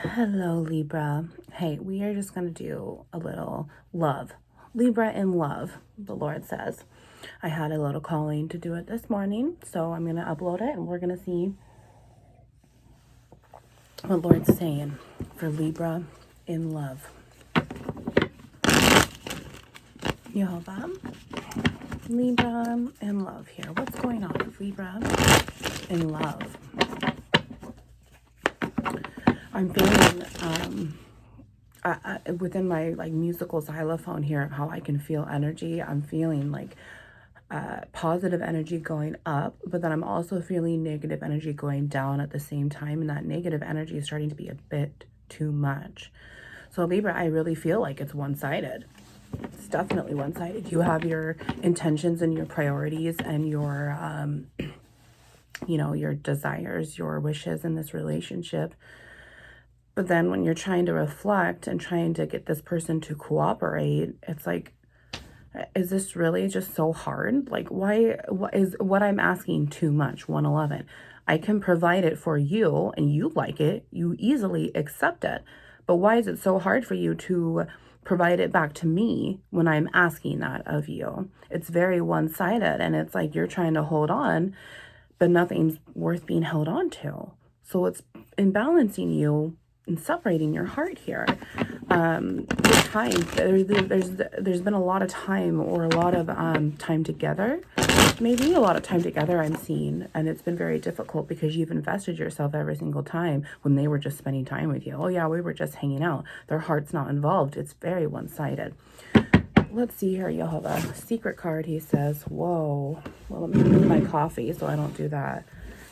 Hello, Libra. Hey, we are just going to do a little love. Libra in love, the Lord says. I had a little calling to do it this morning, so I'm going to upload it and we're going to see what Lord's saying for Libra in love. Jehovah, Libra in love here. What's going on with Libra in love? I'm feeling within my musical xylophone here, how I can feel energy. I'm feeling positive energy going up, but then I'm also feeling negative energy going down at the same time, and that negative energy is starting to be a bit too much. So Libra, I really feel like it's one-sided. It's definitely one-sided. You have your intentions and your priorities and your your desires, your wishes in this relationship. But then when you're trying to reflect and trying to get this person to cooperate, it's like, is this really just so hard? Like, what I'm asking too much? 111. I can provide it for you and you like it. You easily accept it. But why is it so hard for you to provide it back to me when I'm asking that of you? It's very one-sided, and it's like you're trying to hold on, but nothing's worth being held on to. So it's imbalancing you and separating your heart here. There's been a lot of time, or a lot of time together, maybe a lot of time together I'm seeing, and it's been very difficult because you've invested yourself every single time when they were just spending time with you. Oh yeah, we were just hanging out. Their heart's not involved. It's very one-sided. Let's see here, Jehovah. Secret card, he says. Whoa. Well, let me move my coffee so I don't do that.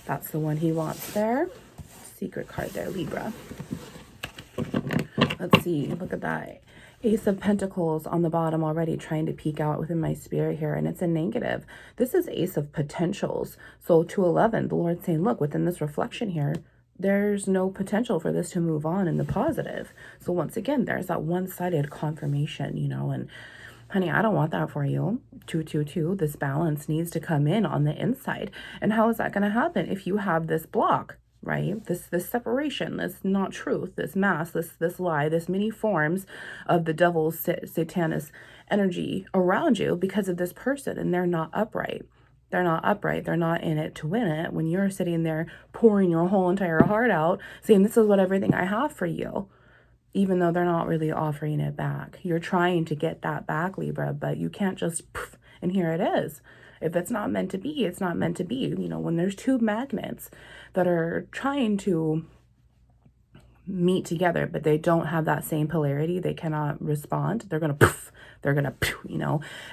That's the one he wants there. Secret card there, Libra. Let's see. Look at that. Ace of Pentacles on the bottom already trying to peek out within my spirit here, and it's a negative. This is Ace of Potentials. So 211, the Lord's saying, look, within this reflection here, there's no potential for this to move on in the positive. So once again, there's that one-sided confirmation, and honey, I don't want that for you. 222, this balance needs to come in on the inside. And how is that going to happen if you have this block? Right? This separation, this not truth, this mask, this lie, this many forms of the devil's satanic energy around you because of this person, and they're not upright. They're not upright. They're not in it to win it. When you're sitting there pouring your whole entire heart out, saying, this is what everything I have for you, even though they're not really offering it back. You're trying to get that back, Libra, but you can't just poof, and here it is. If it's not meant to be, it's not meant to be. When there's two magnets that are trying to meet together, but they don't have that same polarity, they cannot respond, they're going to poof, they're going to poof,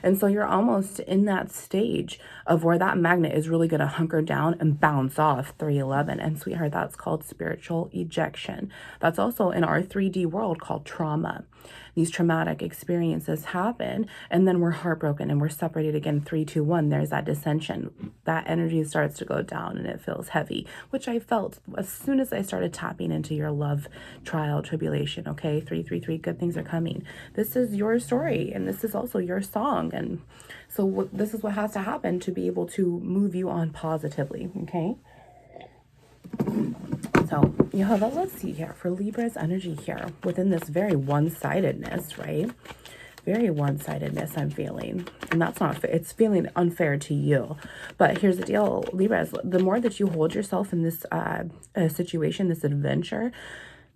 And so you're almost in that stage of where that magnet is really going to hunker down and bounce off. 311. And sweetheart, that's called spiritual ejection. That's also in our 3D world called trauma. These traumatic experiences happen, and then we're heartbroken and we're separated again. 321, there's that dissension. That energy starts to go down and it feels heavy, which I felt as soon as I started tapping into your love trial tribulation. Okay, 333, good things are coming. This is your story, and this is also your song, and so this is what has to happen to be able to move you on positively. Okay, so let's see here for Libra's energy here within this very one-sidedness, right? Very one-sidedness I'm feeling, and that's not fair. It's feeling unfair to you. But here's the deal, Libra, the more that you hold yourself in this situation, this adventure,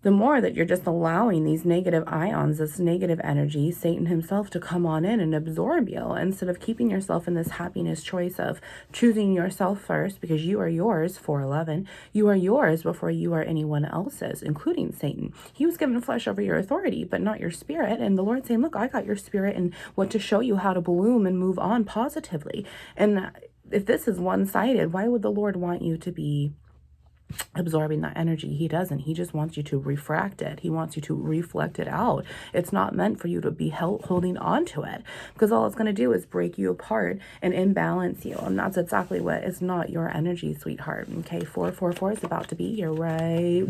the more that you're just allowing these negative ions, this negative energy, Satan himself, to come on in and absorb you, instead of keeping yourself in this happiness choice of choosing yourself first, because you are yours. 411, you are yours before you are anyone else's, including Satan. He was given flesh over your authority, but not your spirit. And the Lord's saying, look, I got your spirit and what to show you how to bloom and move on positively. And if this is one-sided, why would the Lord want you to be absorbing that energy? He doesn't. He just wants you to refract it. He wants you to reflect it out. It's not meant for you to be holding on to it, because all it's going to do is break you apart and imbalance you, and that's exactly what is not your energy, sweetheart. Okay, 444 is about to be here right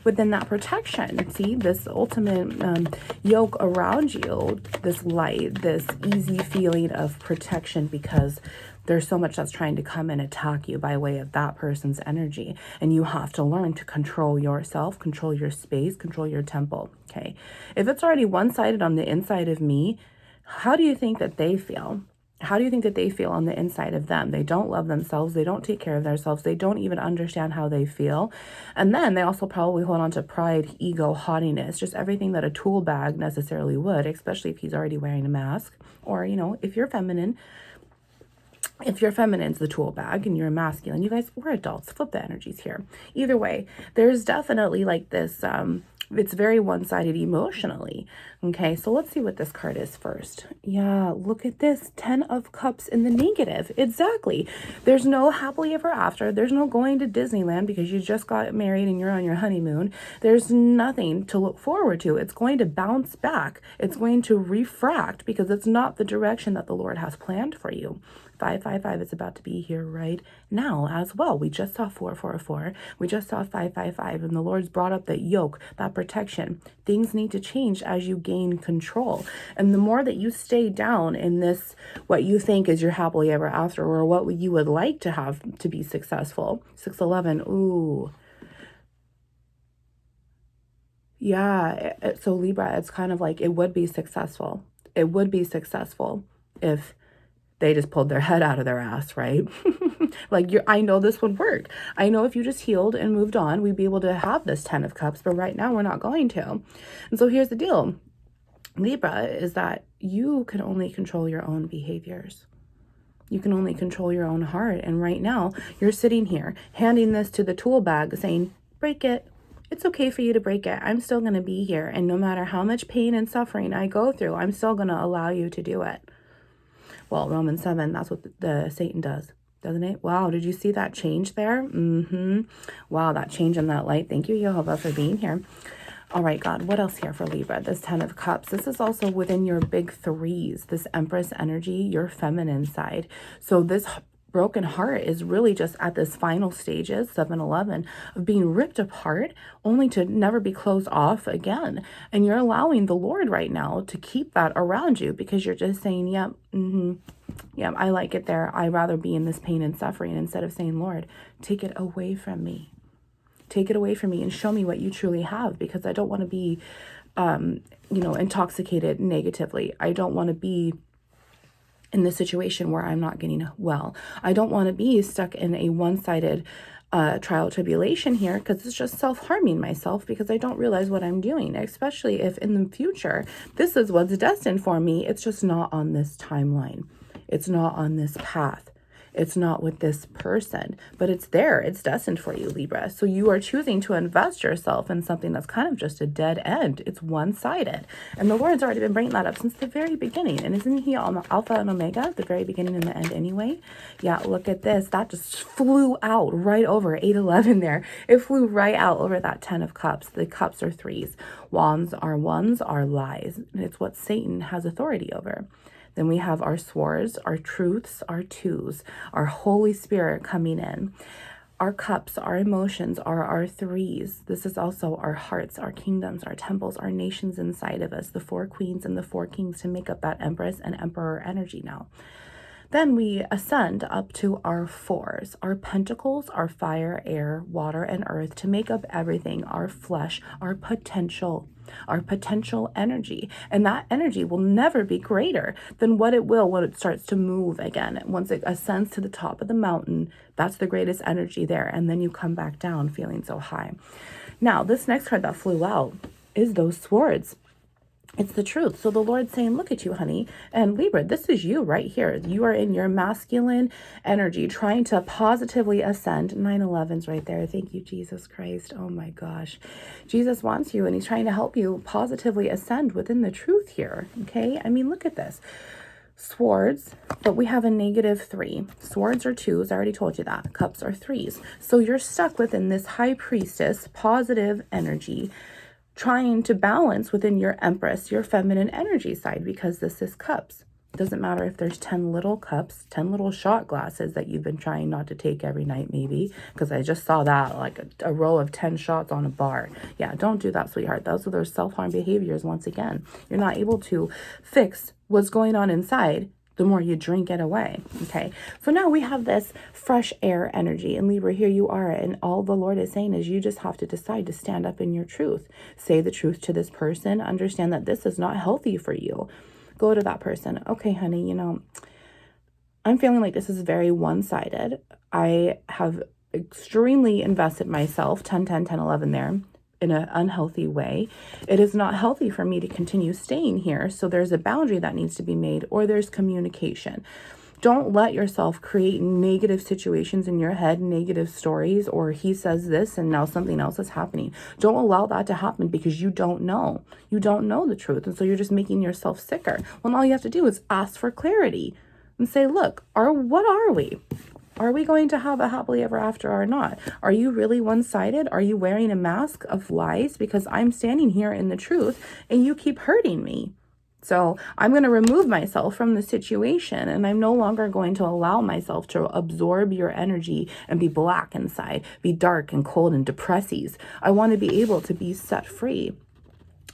within that protection. See, this ultimate yoke around you, this light, this easy feeling of protection, because There's so much that's trying to come and attack you by way of that person's energy. And you have to learn to control yourself, control your space, control your temple. Okay. If it's already one-sided on the inside of me, how do you think that they feel? How do you think that they feel on the inside of them? They don't love themselves. They don't take care of themselves. They don't even understand how they feel. And then they also probably hold on to pride, ego, haughtiness, just everything that a tool bag necessarily would, especially if he's already wearing a mask. Or, you know, if you're feminine, if you're feminine's the tool bag and you're a masculine, you guys, we're adults. Flip the energies here. Either way, there's definitely like this, it's very one-sided emotionally. Okay, so let's see what this card is first. Yeah, look at this. 10 of Cups in the negative. Exactly. There's no happily ever after. There's no going to Disneyland because you just got married and you're on your honeymoon. There's nothing to look forward to. It's going to bounce back. It's going to refract because it's not the direction that the Lord has planned for you. 555 is about to be here right now as well. We just saw 444. We just saw 555. And the Lord's brought up that yoke, that protection. Things need to change as you gain control. And the more that you stay down in this, what you think is your happily ever after, or what you would like to have to be successful. 611. Ooh. Yeah. So Libra, it's kind of like it would be successful. It would be successful if they just pulled their head out of their ass, right? Like, I know this would work. I know if you just healed and moved on, we'd be able to have this 10 of Cups, but right now we're not going to. And so here's the deal, Libra, is that you can only control your own behaviors. You can only control your own heart. And right now you're sitting here handing this to the tool bag saying, break it. It's okay for you to break it. I'm still going to be here. And no matter how much pain and suffering I go through, I'm still going to allow you to do it. Well, Romans 7, that's what the Satan does, doesn't it? Wow, did you see that change there? Wow, that change in that light. Thank you, Jehovah, for being here. All right, God, what else here for Libra? This 10 of Cups. This is also within your big threes, this Empress energy, your feminine side. So this broken heart is really just at this final stages, 7-11, of being ripped apart only to never be closed off again. And you're allowing the Lord right now to keep that around you because you're just saying, yep, yep, I like it there. I'd rather be in this pain and suffering instead of saying, Lord, take it away from me. Take it away from me and show me what you truly have, because I don't want to be, intoxicated negatively. I don't want to be in this situation where I'm not getting well. I don't want to be stuck in a one-sided trial tribulation here, because it's just self-harming myself because I don't realize what I'm doing, especially if in the future this is what's destined for me. It's just not on this timeline. It's not on this path. It's not with this person, but it's there. It's destined for you, Libra. So you are choosing to invest yourself in something that's kind of just a dead end. It's one-sided. And the Lord's already been bringing that up since the very beginning. And isn't he Alpha and Omega, the very beginning and the end anyway? Yeah, look at this. That just flew out right over 8-11 there. It flew right out over that 10 of Cups. The cups are threes. Wands are ones, are lies. And it's what Satan has authority over. Then we have our swords, our truths, our twos, our Holy Spirit coming in. Our cups, our emotions are our threes. This is also our hearts, our kingdoms, our temples, our nations inside of us, the 4 queens and the 4 kings to make up that Empress and Emperor energy now. Then we ascend up to our 4s, our pentacles, our fire, air, water, and earth to make up everything, our flesh, our potential energy. And that energy will never be greater than what it will when it starts to move again. Once it ascends to the top of the mountain, that's the greatest energy there. And then you come back down feeling so high. Now, this next card that flew out is those swords. It's the truth. So the Lord's saying, look at you, honey. And Libra, this is you right here. You are in your masculine energy, trying to positively ascend. 9/11's right there. Thank you, Jesus Christ. Oh my gosh. Jesus wants you, and he's trying to help you positively ascend within the truth here. Okay. I mean, look at this. Swords, but we have a -3. Swords are 2s. I already told you that. Cups are 3s. So you're stuck within this high priestess, positive energy, trying to balance within your Empress, your feminine energy side, because this is cups. Doesn't matter if there's 10 little cups, 10 little shot glasses that you've been trying not to take every night, maybe, because I just saw that, like a row of 10 shots on a bar. Yeah, don't do that, sweetheart. Those are those self-harm behaviors. Once again, you're not able to fix what's going on inside the more you drink it away. Okay. So now we have this fresh air energy, and Libra, here you are. And all the Lord is saying is you just have to decide to stand up in your truth. Say the truth to this person. Understand that this is not healthy for you. Go to that person. Okay, honey, you know, I'm feeling like this is very one-sided. I have extremely invested myself, 10, 10, 10, 11 there, in an unhealthy way. It is not healthy for me to continue staying here. So there's a boundary that needs to be made, or there's communication. Don't let yourself create negative situations in your head, negative stories, or he says this and now something else is happening. Don't allow that to happen because you don't know. You don't know the truth. And so you're just making yourself sicker. When all you have to do is ask for clarity and say, look, what are we? Are we going to have a happily ever after or not? Are you really one-sided? Are you wearing a mask of lies? Because I'm standing here in the truth and you keep hurting me. So I'm going to remove myself from the situation, and I'm no longer going to allow myself to absorb your energy and be black inside, be dark and cold and depressive. I want to be able to be set free.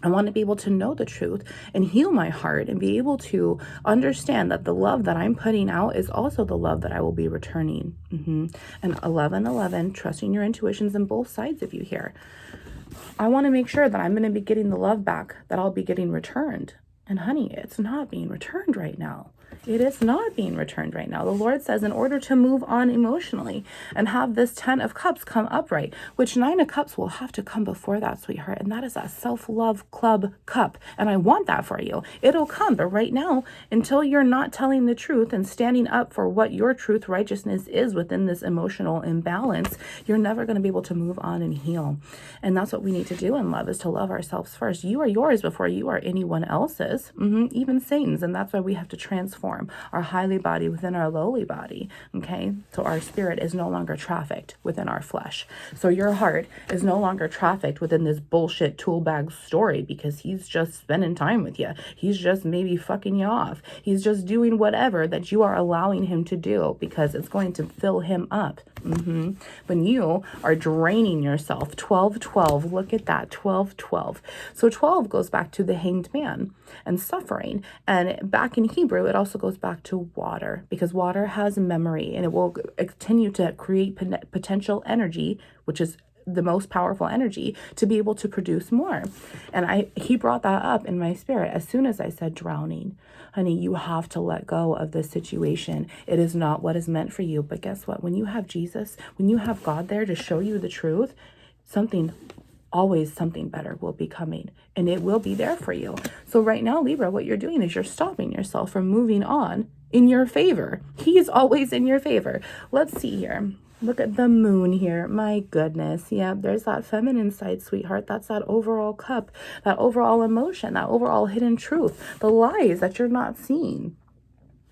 I want to be able to know the truth and heal my heart and be able to understand that the love that I'm putting out is also the love that I will be returning. And 1111, trusting your intuitions in both sides of you here. I want to make sure that I'm going to be getting the love back that I'll be getting returned. And honey, it's not being returned right now. It is not being returned right now. The Lord says in order to move on emotionally and have this 10 of Cups come upright, which 9 of Cups will have to come before that, sweetheart. And that is that self-love club cup. And I want that for you. It'll come. But right now, until you're not telling the truth and standing up for what your truth righteousness is within this emotional imbalance, you're never going to be able to move on and heal. And that's what we need to do in love, is to love ourselves first. You are yours before you are anyone else's, even Satan's. And that's why we have to transform our highly body within our lowly body. Okay, so our spirit is no longer trafficked within our flesh. So your heart is no longer trafficked within this bullshit tool bag story because he's just spending time with you. He's just maybe fucking you off. He's just doing whatever that you are allowing him to do because it's going to fill him up. When you are draining yourself. 12-12, look at that, 12-12. So 12 goes back to the hanged man and suffering. And back in Hebrew, it also goes back to water, because water has memory and it will continue to create potential energy, which is the most powerful energy, to be able to produce more. And he brought that up in my spirit as soon as I said drowning. Honey, you have to let go of this situation. It is not what is meant for you. But guess what? When you have Jesus, when you have God there to show you the truth, always something better will be coming, and it will be there for you. So right now, Libra, what you're doing is you're stopping yourself from moving on in your favor. He is always in your favor. Let's see here. Look at the moon here. My goodness. Yeah, there's that feminine side, sweetheart. That's that overall cup, that overall emotion, that overall hidden truth, the lies that you're not seeing.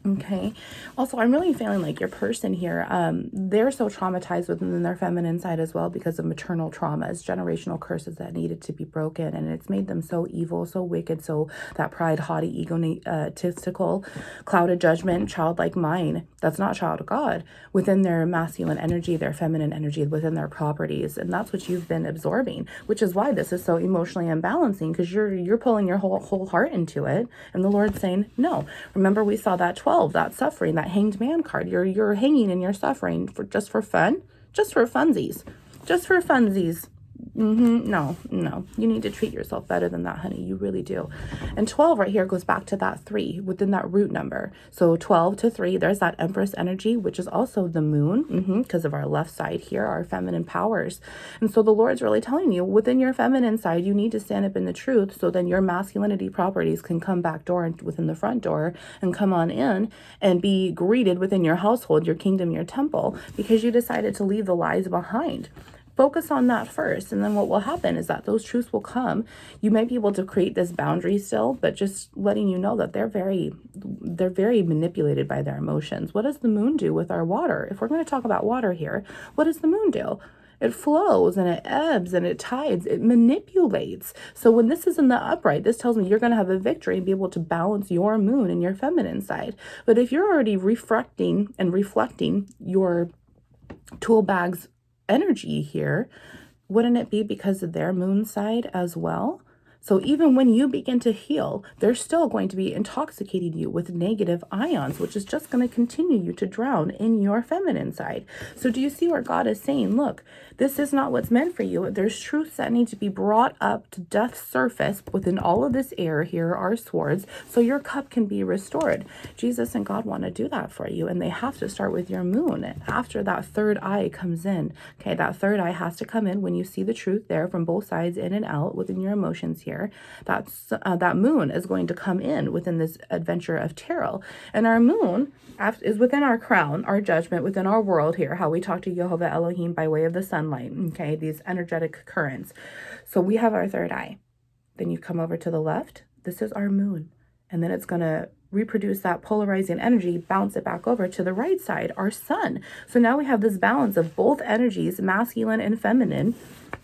Okay. Also, I'm really feeling like your person here, they're so traumatized within their feminine side as well because of maternal traumas, generational curses that needed to be broken. And it's made them so evil, so wicked, so that pride, haughty, egotistical, clouded judgment, childlike mind that's not child of God within their masculine energy, their feminine energy, within their properties. And that's what you've been absorbing, which is why this is so emotionally imbalancing, because you're pulling your whole heart into it. And the Lord's saying, no. Remember, we saw that 12, that suffering, that hanged man card. You're hanging in your suffering just for fun, just for funsies. No, you need to treat yourself better than that, honey. You really do. And 12 right here goes back to that 3 within that root number. So 12 to 3, there's that Empress energy, which is also the moon, because of our left side here, our feminine powers. And so the Lord's really telling you within your feminine side, you need to stand up in the truth so then your masculinity properties can come back door and within the front door and come on in and be greeted within your household, your kingdom, your temple, because you decided to leave the lies behind. Focus on that first, and then what will happen is that those truths will come. You might be able to create this boundary still, but just letting you know that they're very manipulated by their emotions. What does the moon do with our water? If we're going to talk about water here, what does the moon do? It flows and it ebbs and it tides. It manipulates. So when this is in the upright, this tells me you're going to have a victory and be able to balance your moon and your feminine side. But if you're already reflecting your tool bag's energy here, wouldn't it be because of their moon side as well? So even when you begin to heal, they're still going to be intoxicating you with negative ions, which is just going to continue you to drown in your feminine side. So do you see where God is saying, look, this is not what's meant for you. There's truths that need to be brought up to death's surface within all of this air. Here are swords, so your cup can be restored. Jesus and God want to do that for you, and they have to start with your moon. After that third eye comes in, okay, that third eye has to come in when you see the truth there from both sides, in and out within your emotions here. That moon is going to come in within this adventure of tarot, and our moon is within our crown, our judgment within our world here, how we talk to Jehovah Elohim by way of the sunlight, okay, these energetic currents. So we have our third eye. Then you come over to the left, this is our moon, and then it's going to reproduce that polarizing energy, bounce it back over to the right side, our sun. So now we have this balance of both energies, masculine and feminine,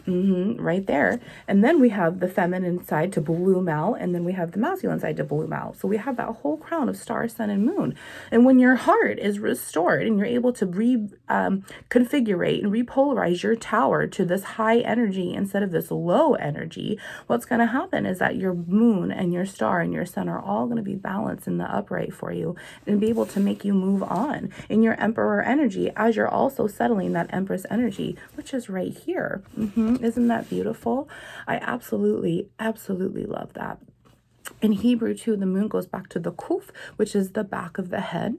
right there. And then we have the feminine side to bloom out, and then we have the masculine side to bloom out. So we have that whole crown of star, sun, and moon. And when your heart is restored and you're able to configurate and repolarize your tower to this high energy instead of this low energy, what's going to happen is that your moon and your star and your sun are all going to be balanced in the upright for you and be able to make you move on in your emperor energy as you're also settling that empress energy, which is right here. Isn't that beautiful? I absolutely love that. In Hebrew too, the moon goes back to the kuf, which is the back of the head.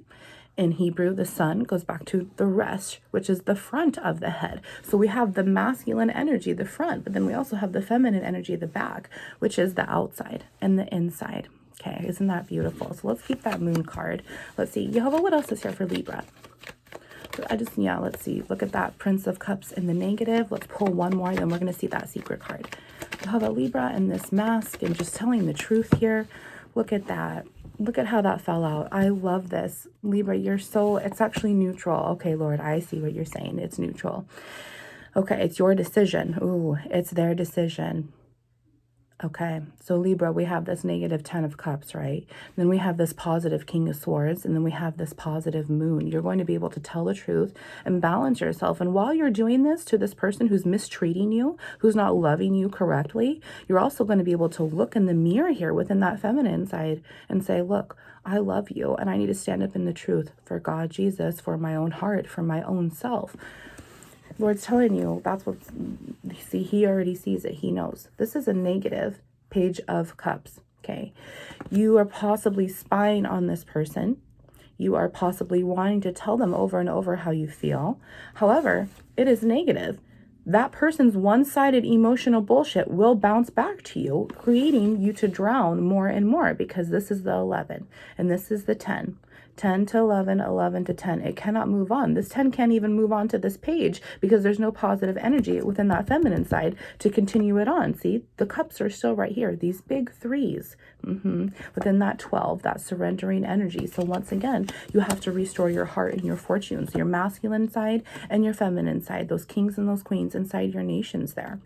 In Hebrew, the sun goes back to the resh, which is the front of the head. So we have the masculine energy, the front, but then we also have the feminine energy, the back, which is the outside and the inside. Okay, isn't that beautiful? So let's keep that moon card. Let's see, Jehovah, what else is here for Libra? Let's see. Look at that Prince of Cups in the negative. Let's pull one more, then we're going to see that secret card. Jehovah, Libra and this mask and just telling the truth here. Look at that. Look at how that fell out. I love this. Libra, it's actually neutral. Okay, Lord, I see what you're saying. It's neutral. Okay, it's your decision. Ooh, it's their decision. Okay, so Libra, we have this negative 10 of cups, right? Then we have this positive King of Swords, and then we have this positive moon. You're going to be able to tell the truth and balance yourself. And while you're doing this to this person who's mistreating you, who's not loving you correctly, you're also going to be able to look in the mirror here within that feminine side and say, look, I love you, and I need to stand up in the truth for God, Jesus, for my own heart, for my own self. Lord's telling you, that's what, see, he already sees it. He knows. This is a negative page of cups, okay? You are possibly spying on this person. You are possibly wanting to tell them over and over how you feel. However, it is negative. That person's one-sided emotional bullshit will bounce back to you, creating you to drown more and more, because this is the 11 and this is the 10. 10 to 11, 11 to 10. It cannot move on. This 10 can't even move on to this page because there's no positive energy within that feminine side to continue it on. See, the cups are still right here. These big threes within that 12, that surrendering energy. So once again, you have to restore your heart and your fortunes, your masculine side and your feminine side, those kings and those queens inside your nations there.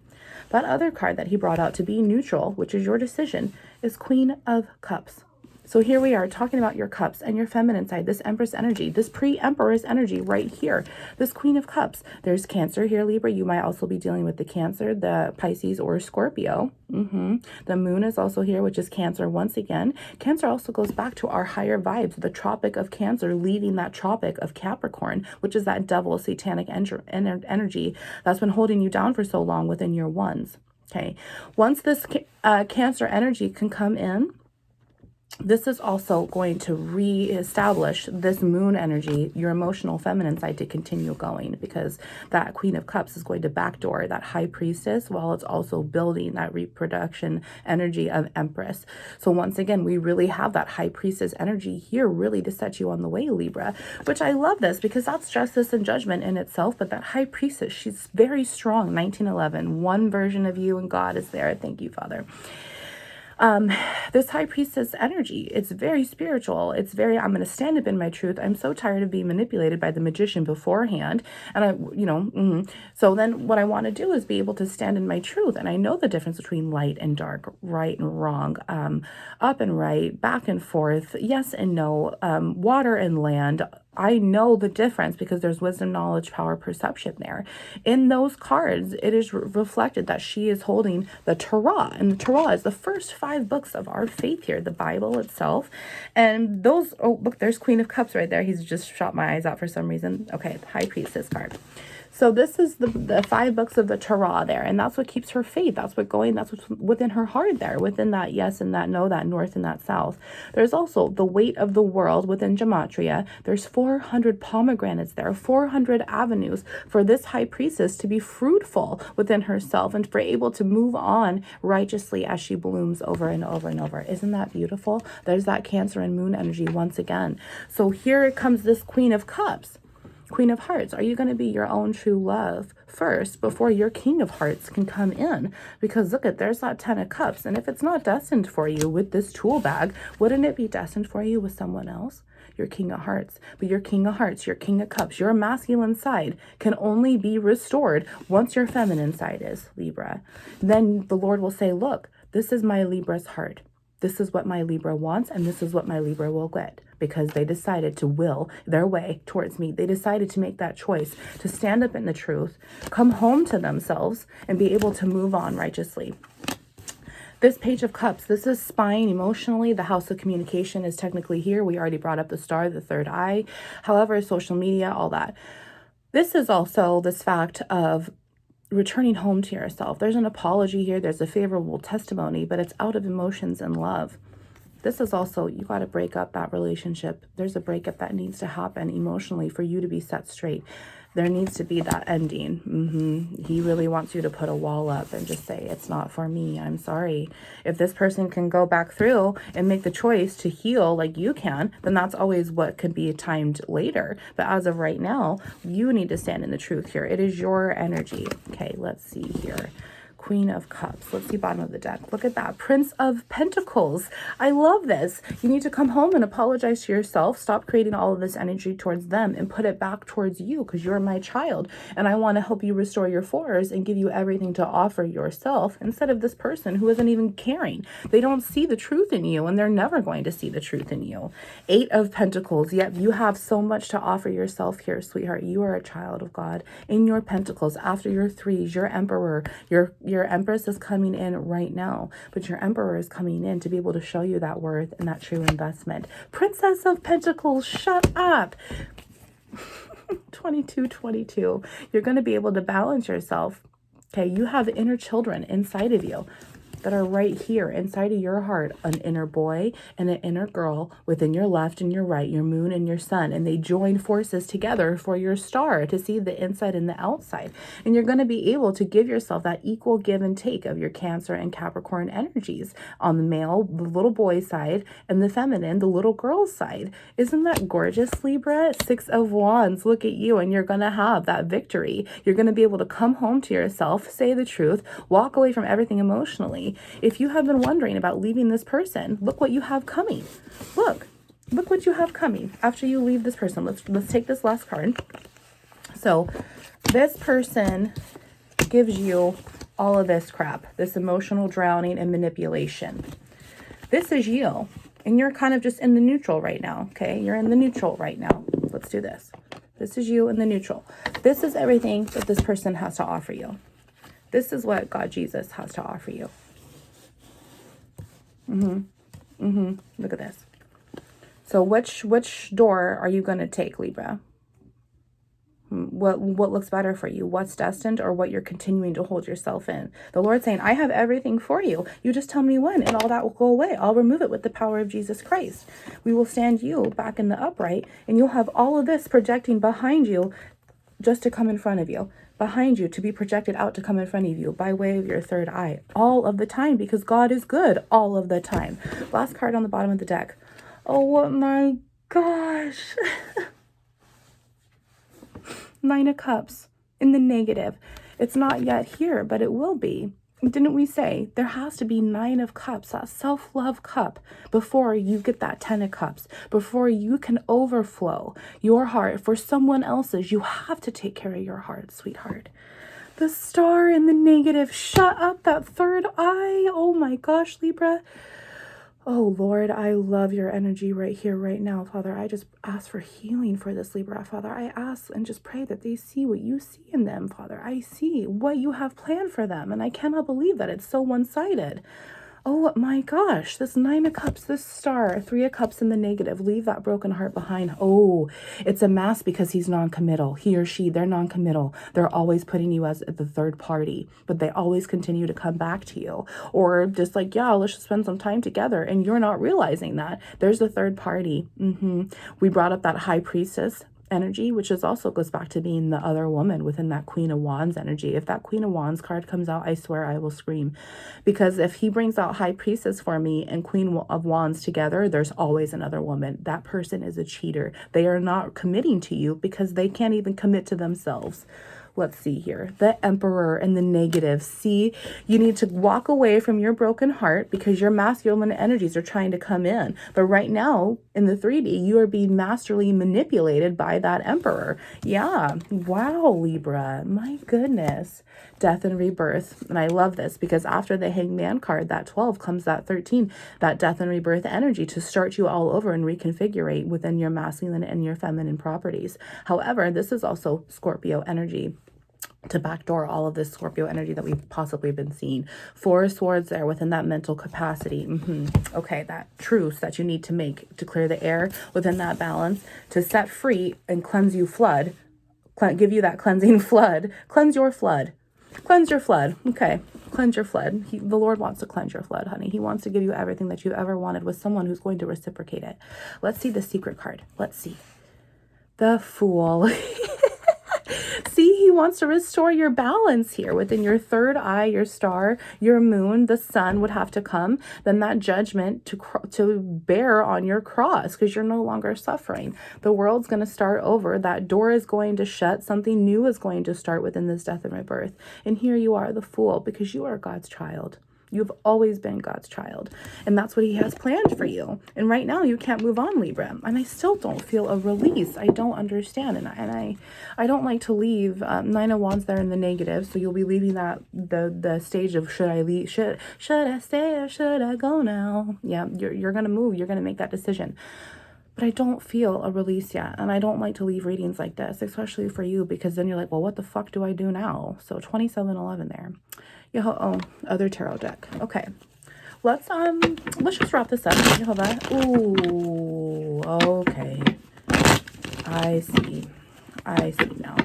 That other card that he brought out to be neutral, which is your decision, is Queen of Cups. So here we are talking about your cups and your feminine side, this Empress energy, this pre-Empress energy right here, this Queen of Cups. There's Cancer here, Libra. You might also be dealing with the Cancer, the Pisces, or Scorpio. The moon is also here, which is Cancer once again. Cancer also goes back to our higher vibes, the Tropic of Cancer leaving that Tropic of Capricorn, which is that devil satanic energy that's been holding you down for so long within your ones. Okay, once this Cancer energy can come in, this is also going to reestablish this moon energy, your emotional feminine side, to continue going, because that Queen of Cups is going to backdoor that High Priestess while it's also building that reproduction energy of Empress. So once again, we really have that High Priestess energy here really to set you on the way, Libra, which I love this because that's justice and judgment in itself. But that High Priestess, she's very strong. 1911, one version of you and God is there. Thank you, Father. This High Priestess energy, it's very spiritual. It's very, I'm going to stand up in my truth. I'm so tired of being manipulated by the magician beforehand. And so then what I want to do is be able to stand in my truth. And I know the difference between light and dark, right and wrong, up and right, back and forth, yes and no, water and land, I know the difference because there's wisdom, knowledge, power, perception there. In those cards, it is reflected that she is holding the Torah. And the Torah is the first 5 books of our faith here, the Bible itself. And those, oh, look, there's Queen of Cups right there. He's just shot my eyes out for some reason. Okay, High Priestess card. So this is the 5 books of the Torah there, and that's what keeps her faith. That's what's within her heart there, within that yes and that no, that north and that south. There's also the weight of the world within Gematria. There's 400 pomegranates there, 400 avenues for this high priestess to be fruitful within herself and for able to move on righteously as she blooms over and over and over. Isn't that beautiful? There's that Cancer and Moon energy once again. So here comes this Queen of Cups. Queen of Hearts, are you going to be your own true love first before your King of Hearts can come in? Because look at, there's that 10 of Cups. And if it's not destined for you with this tool bag, wouldn't it be destined for you with someone else? Your King of Hearts. But your King of Hearts, your King of Cups, your masculine side can only be restored once your feminine side is, Libra. Then the Lord will say, look, this is my Libra's heart. This is what my Libra wants, and this is what my Libra will get, because they decided to will their way towards me. They decided to make that choice, to stand up in the truth, come home to themselves, and be able to move on righteously. This Page of Cups, this is spine emotionally. The house of communication is technically here. We already brought up the star, the third eye. However, social media, all that. This is also this fact of returning home to yourself. There's an apology here. There's a favorable testimony, but it's out of emotions and love. This is also, you got to break up that relationship. There's a breakup that needs to happen emotionally for you to be set straight. There needs to be that ending. He really wants you to put a wall up and just say, it's not for me. I'm sorry. If this person can go back through and make the choice to heal like you can, then that's always what could be timed later. But as of right now, you need to stand in the truth here. It is your energy. Okay, let's see here. Queen of Cups. Let's see bottom of the deck. Look at that. Prince of Pentacles. I love this. You need to come home and apologize to yourself. Stop creating all of this energy towards them and put it back towards you, because you're my child. And I want to help you restore your force and give you everything to offer yourself instead of this person who isn't even caring. They don't see the truth in you, and they're never going to see the truth in you. 8 of Pentacles. Yep, you have so much to offer yourself here, sweetheart. You are a child of God. In your Pentacles, after your 3s, your Emperor, your Empress is coming in right now, but your Emperor is coming in to be able to show you that worth and that true investment. Princess of Pentacles, shut up. 22. You're going to be able to balance yourself. Okay, you have inner children inside of you that are right here inside of your heart, an inner boy and an inner girl within your left and your right, your moon and your sun, and they join forces together for your star to see the inside and the outside. And you're going to be able to give yourself that equal give and take of your Cancer and Capricorn energies on the male, the little boy side, and the feminine, the little girl side. Isn't that gorgeous, Libra? 6 of Wands, look at you, and you're going to have that victory. You're going to be able to come home to yourself, say the truth, walk away from everything emotionally. If you have been wondering about leaving this person, look what you have coming. Look what you have coming after you leave this person. Let's take this last card. So this person gives you all of this crap, this emotional drowning and manipulation. This is you, and you're kind of just in the neutral right now. Okay, you're in the neutral right now. Let's do this. This is you in the neutral. This is everything that this person has to offer you. This is what God Jesus has to offer you. Look at this. So which door are you going to take, Libra? What looks better for you? What's destined, or what you're continuing to hold yourself in? The Lord's saying, I have everything for you. You just tell me when, and all that will go away. I'll remove it with the power of Jesus Christ. We will stand you back in the upright, and you'll have all of this projecting behind you just to come in front of you. Behind you to be projected out to come in front of you by way of your third eye all of the time, because God is good all of the time. Last card on the bottom of the deck. Oh my gosh. 9 of Cups in the negative. It's not yet here, but it will be. Didn't we say there has to be 9 of Cups, that self-love cup, before you get that 10 of Cups, before you can overflow your heart for someone else's? You have to take care of your heart, sweetheart. The star in the negative. Shut up, that third eye. Oh my gosh, Libra. Oh, Lord, I love your energy right here, right now, Father. I just ask for healing for this Libra, Father. I ask and just pray that they see what you see in them, Father. I see what you have planned for them, and I cannot believe that it's so one-sided. Oh my gosh, this Nine of Cups, this star, Three of Cups in the negative, leave that broken heart behind. Oh, it's a mask because he's non-committal. He or she, they're non-committal. They're always putting you as the third party, but they always continue to come back to you. Or just like, yeah, let's just spend some time together. And you're not realizing that. There's the third party. We brought up that High Priestess energy, which is also goes back to being the other woman within that Queen of Wands energy. If that Queen of Wands card comes out, I swear I will scream, because if he brings out High Priestess for me and Queen of Wands together, there's always another woman. That person is a cheater. They are not committing to you because they can't even commit to themselves. Let's see here. The Emperor and the negative. See, you need to walk away from your broken heart because your masculine energies are trying to come in. But right now, in the 3D, you are being masterly manipulated by that Emperor. Yeah. Wow, Libra. My goodness. Death and rebirth. And I love this because after the Hangman card, that 12 comes that 13, that death and rebirth energy to start you all over and reconfigurate within your masculine and your feminine properties. However, this is also Scorpio energy to backdoor all of this Scorpio energy that we've possibly been seeing. Four of Swords there within that mental capacity. Okay, that truce that you need to make to clear the air within that balance, to set free and cleanse you flood, give you that cleansing flood, cleanse your flood. Cleanse your flood. Okay. Cleanse your flood. The Lord wants to cleanse your flood, honey. He wants to give you everything that you ever wanted with someone who's going to reciprocate it. Let's see the secret card. Let's see. The Fool. See, he wants to restore your balance here within your third eye, your star, your moon, the sun would have to come. Then that judgment to bear on your cross because you're no longer suffering. The world's going to start over. That door is going to shut. Something new is going to start within this death and rebirth. And here you are, the Fool, because you are God's child. You've always been God's child, and that's what he has planned for you. And right now you can't move on, Libra. And I still don't feel a release. I don't understand. And I don't like to leave Nine of Wands there in the negative. So you'll be leaving that the stage of should I leave? Should I stay or should I go now? Yeah, you're going to move. You're going to make that decision. But I don't feel a release yet. And I don't like to leave readings like this, especially for you, because then you're like, well, what the fuck do I do now? So 2711 there. Oh, other tarot deck. Okay. Let's just wrap this up. Jehovah. Ooh, okay. I see now.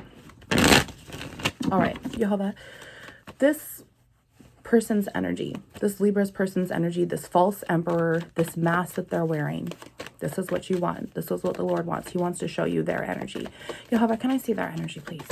All right, Jehovah. This person's energy, this Libra's person's energy, this false emperor, this mask that they're wearing. This is what you want. This is what the Lord wants. He wants to show you their energy. Jehovah, can I see their energy, please?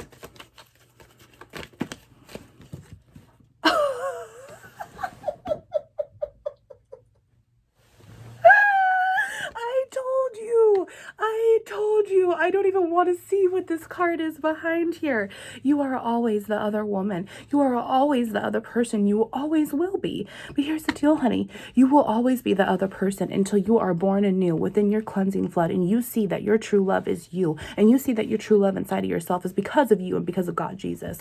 I told you, I don't even want to see what this card is behind here. You are always the other woman. You are always the other person. You always will be. But here's the deal, honey. You will always be the other person until you are born anew within your cleansing flood. And you see that your true love is you. And you see that your true love inside of yourself is because of you and because of God, Jesus.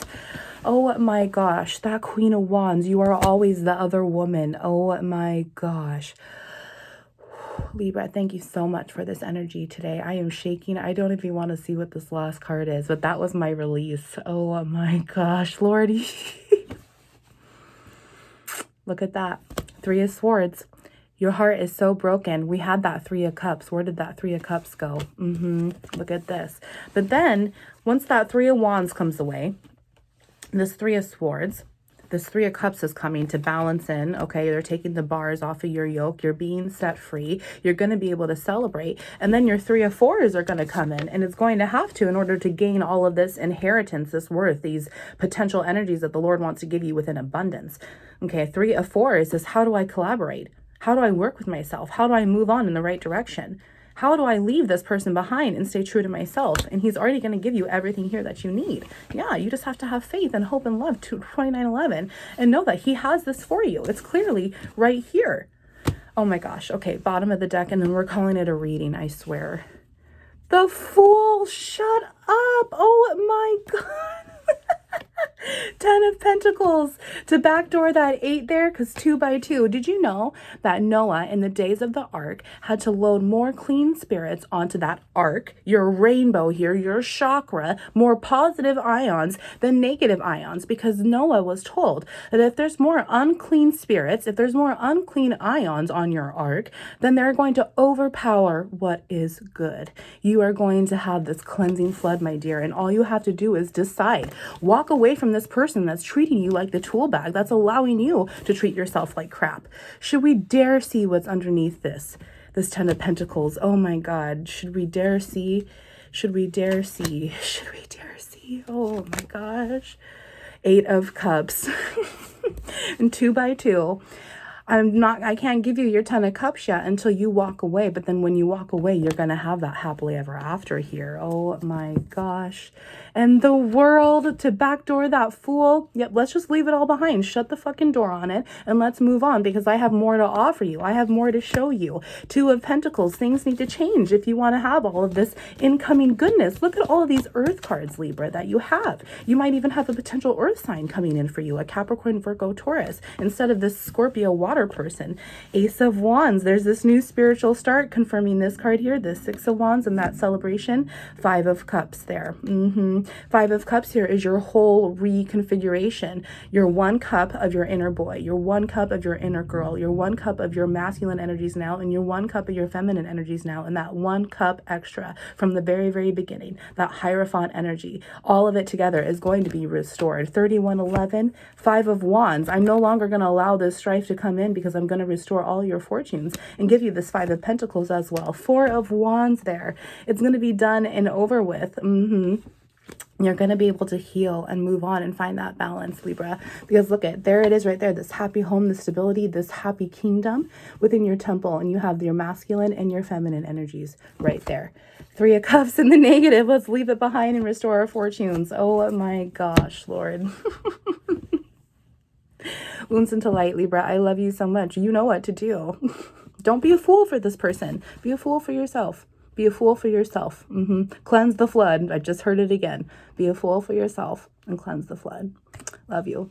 Oh my gosh, that Queen of Wands. You are always the other woman. Oh my gosh. Libra, thank you so much for this energy today. I am shaking. I don't even want to see what this last card is, but that was my release. Oh my gosh, Lordy. Look at that. Three of Swords. Your heart is so broken. We had that Three of Cups. Where did that Three of Cups go? Look at this. But then, once that Three of Wands comes away, this Three of Swords, this Three of Cups is coming to balance in, okay? They're taking the bars off of your yoke. You're being set free. You're going to be able to celebrate. And then your Three of Fours are going to come in. And it's going to have to in order to gain all of this inheritance, this worth, these potential energies that the Lord wants to give you within abundance. Okay, Three of Fours is how do I collaborate? How do I work with myself? How do I move on in the right direction? How do I leave this person behind and stay true to myself? And he's already going to give you everything here that you need. Yeah, you just have to have faith and hope and love to 2911 and know that he has this for you. It's clearly right here. Oh my gosh. Okay, bottom of the deck, and then we're calling it a reading, I swear. The Fool, shut up. Oh my God. Ten of Pentacles to backdoor that 8 there, because 2 by 2. Did you know that Noah, in the days of the ark, had to load more clean spirits onto that ark, your rainbow here, your chakra, more positive ions than negative ions, because Noah was told that if there's more unclean spirits, if there's more unclean ions on your ark, then they're going to overpower what is good. You are going to have this cleansing flood, my dear, and all you have to do is decide. Walk away from this person that's treating you like the tool bag, that's allowing you to treat yourself like crap. Should we dare see what's underneath this Ten of Pentacles? Oh my God. Should we dare see? Should we dare see? Should we dare see? Oh my gosh. 8 of Cups and 2 by 2. I can't give you your 10 of Cups yet until you walk away. But then when you walk away, you're going to have that happily ever after here. Oh my gosh. And the World to backdoor that Fool. Yep, let's just leave it all behind. Shut the fucking door on it and let's move on, because I have more to offer you. I have more to show you. 2 of Pentacles. Things need to change if you want to have all of this incoming goodness. Look at all of these Earth cards, Libra, that you have. You might even have a potential Earth sign coming in for you, a Capricorn, Virgo, Taurus, instead of this Scorpio water person. Ace of Wands. There's this new spiritual start, confirming this card here, the 6 of Wands and that celebration. 5 of Cups there. 5 of Cups here is your whole reconfiguration. Your 1 cup of your inner boy, your 1 cup of your inner girl, your 1 cup of your masculine energies now, and your 1 cup of your feminine energies now, and that 1 cup extra from the very, very beginning, that Hierophant energy, all of it together is going to be restored. 3111, 5 of Wands. I'm no longer going to allow this strife to come in, because I'm going to restore all your fortunes and give you this 5 of Pentacles as well. 4 of Wands there. It's going to be done and over with. You're going to be able to heal and move on and find that balance, Libra, because look at, there it is right there, this happy home, this stability, this happy kingdom within your temple, and you have your masculine and your feminine energies right there. 3 of Cups in the negative. Let's leave it behind and restore our fortunes. Oh my gosh, Lord. Wounds into light, Libra. I love you so much. You know what to do. Don't be a fool for this person. Be a fool for yourself. Be a fool for yourself. Cleanse the flood. I just heard it again. Be a fool for yourself and cleanse the flood. Love you.